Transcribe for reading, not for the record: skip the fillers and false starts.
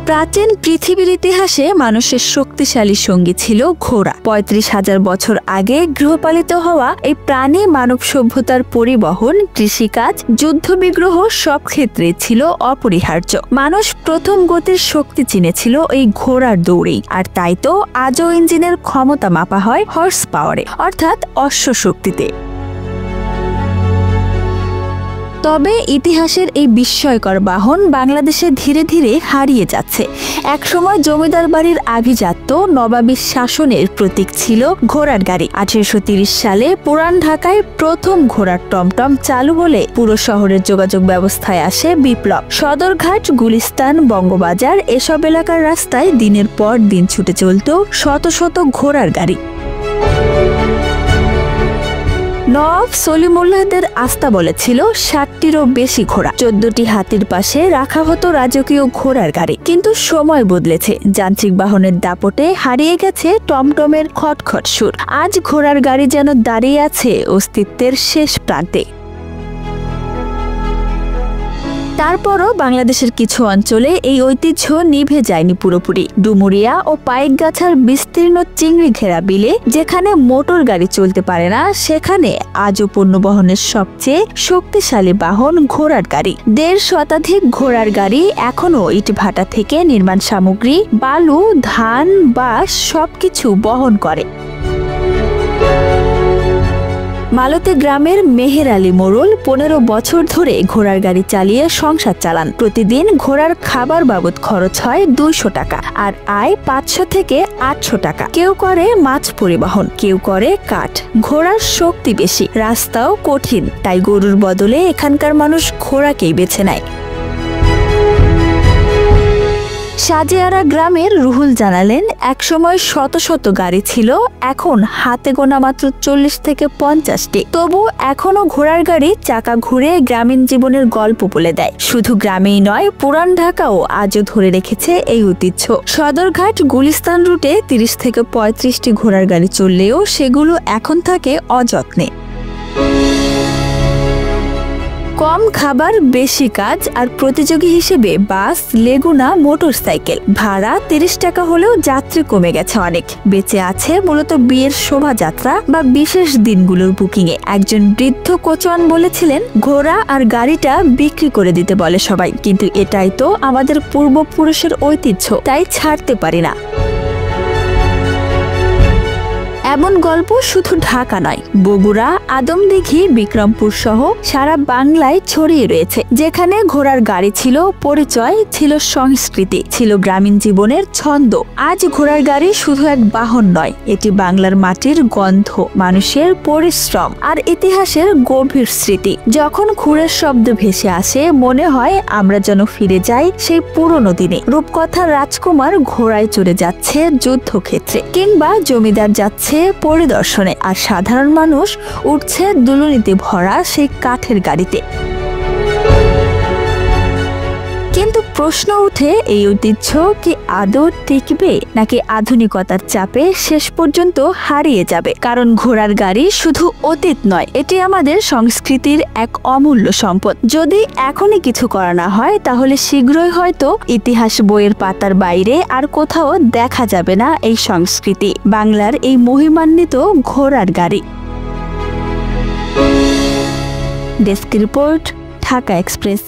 প্রাচীন পৃথিবীর ইতিহাসে মানুষের শক্তিশালী সঙ্গী ছিল ঘোড়া। ৩৫,০০০ বছর আগে গৃহপালিত হওয়া এই প্রাণী মানব সভ্যতার পরিবহন, কৃষিকাজ, যুদ্ধবিগ্রহ সব ক্ষেত্রে ছিল অপরিহার্য। মানুষ প্রথম গতির শক্তি চিনেছিল এই ঘোড়ার দৌড়েই, আর তাই তো আজও ইঞ্জিনের ক্ষমতা মাপা হয় হর্স পাওয়ারে, অর্থাৎ অশ্ব শক্তিতে। তবে ইতিহাসের এই বিস্ময়কর বাহন বাংলাদেশে ধীরে ধীরে হারিয়ে যাচ্ছে। একসময় জমিদার বাড়ির আভিজাত্য, নবাবী শাসনের প্রতীক ছিল ঘোড়ার গাড়ি। ১৮৩০ সালে পুরান ঢাকায় প্রথম ঘোড়ার টমটম চালু হলে পুরো শহরের যোগাযোগ ব্যবস্থায় আসে বিপ্লব। সদরঘাট, গুলিস্তান, বঙ্গবাজার এসব এলাকার রাস্তায় দিনের পর দিন ছুটে চলত শত শত ঘোড়ার গাড়ি। নওয়াব সলিমুল্লাহদের আস্তাবলে ছিল ৬০টিরও বেশি ঘোড়া। ১৪টি হাতির পাশে রাখা হতো রাজকীয় ঘোড়ার গাড়ি। কিন্তু সময় বদলেছে, যান্ত্রিক বাহনের দাপটে হারিয়ে গেছে টমটমের খটখট সুর। আজ ঘোড়ার গাড়ি যেন দাঁড়িয়ে আছে অস্তিত্বের শেষ প্রান্তে। তারপরও বাংলাদেশের কিছু অঞ্চলে এই ঐতিহ্য নিভে যায়নি পুরোপুরি। ডুমুরিয়া ও পাইকগাছার বিস্তীর্ণ চিংড়ি ঘেরা বিলে যেখানে মোটর গাড়ি চলতে পারে না, সেখানে আজও পণ্য বহনের সবচেয়ে শক্তিশালী বাহন ঘোড়ার গাড়ি। ১.৫ শতাধিক ঘোড়ার গাড়ি এখনো ইটভাটা থেকে নির্মাণ সামগ্রী, বালু, ধান, বাঁশ সবকিছু বহন করে। মালতী গ্রামের মেহের আলী মোড়ল ১৫ বছর ধরে ঘোড়ার গাড়ি চালিয়ে সংসার চালান। প্রতিদিন ঘোড়ার খাবার বাবদ খরচ হয় ২০০ টাকা, আর আয় ৫০০ থেকে ৮০০ টাকা। কেউ করে মাছ পরিবহন, কেউ করে কাঠ। ঘোড়ার শক্তি বেশি, রাস্তাও কঠিন, তাই গরুর বদলে এখানকার মানুষ ঘোড়াকেই বেছে নেয়। সাজিয়ারা গ্রামের রুহুল জানালেন, একসময় শত শত গাড়ি ছিল, এখন হাতে গোনা মাত্র ৪০ থেকে ৫০টি। তবু এখনো ঘোড়ার গাড়ি চাকা ঘুরে গ্রামীণ জীবনের গল্প বলে দেয়। শুধু গ্রামেই নয়, পুরান ঢাকাও আজও ধরে রেখেছে এই ঐতিহ্য। সদরঘাট, গুলিস্তান রুটে ৩০ থেকে ৩৫টি ঘোড়ার গাড়ি চললেও সেগুলো এখন থাকে অযত্নে। কম খাবার, বেশি কাজ আর প্রতিযোগী হিসেবে বাস, লেগুনা, মোটরসাইকেল। ভাড়া ৩০ টাকা হলেও যাত্রী কমে গেছে অনেক। বেঁচে আছে মূলত বিয়ের শোভাযাত্রা বা বিশেষ দিনগুলোর বুকিংয়ে। একজন বৃদ্ধ কোচওয়ান বলেছিলেন, ঘোড়া আর গাড়িটা বিক্রি করে দিতে বলে সবাই, কিন্তু এটাই তো আমাদের পূর্বপুরুষের ঐতিহ্য, তাই ছাড়তে পারি না। এমন গল্প শুধু ঢাকা নয়, বগুড়া, আদমদীঘি, বিক্রমপুর সহ সারা বাংলায় ছড়িয়ে রয়েছে। যেখানে ঘোড়ার গাড়ি ছিল পরিচয়, ছিল সংস্কৃতি, ছিল গ্রামীণ জীবনের ছন্দ। আজ ঘোড়ার গাড়ি শুধু এক বাহন নয়, এটি বাংলার মাটির গন্ধ, মানুষের পরিশ্রম আর ইতিহাসের গভীর স্মৃতি। যখন ঘোড়ার শব্দ ভেসে আসে, মনে হয় আমরা যেন ফিরে যাই সেই পুরনো দিনে। রূপকথার রাজকুমার ঘোড়ায় চড়ে যাচ্ছে যুদ্ধক্ষেত্রে, কিংবা জমিদার যাচ্ছে পরিদর্শনে, আর সাধারণ মানুষ উঠছে দুলুনিতে ভরা সেই কাঠের গাড়িতে। কিন্তু প্রশ্ন উঠে, এই ঐতিহ্য কি আদৌ টিকবে, নাকি আধুনিকতার চাপে শেষ পর্যন্ত হারিয়ে যাবে? কারণ ঘোড়ার গাড়ি শুধু অতীত নয়, এটি আমাদের সংস্কৃতির এক অমূল্য সম্পদ। যদি এখনই কিছু করা না হয়, তাহলে শীঘ্রই হয়তো ইতিহাস বইয়ের পাতার বাইরে আর কোথাও দেখা যাবে না এই সংস্কৃতি, বাংলার এই মহিমান্বিত ঘোড়ার গাড়ি। Desk report, Dhaka express.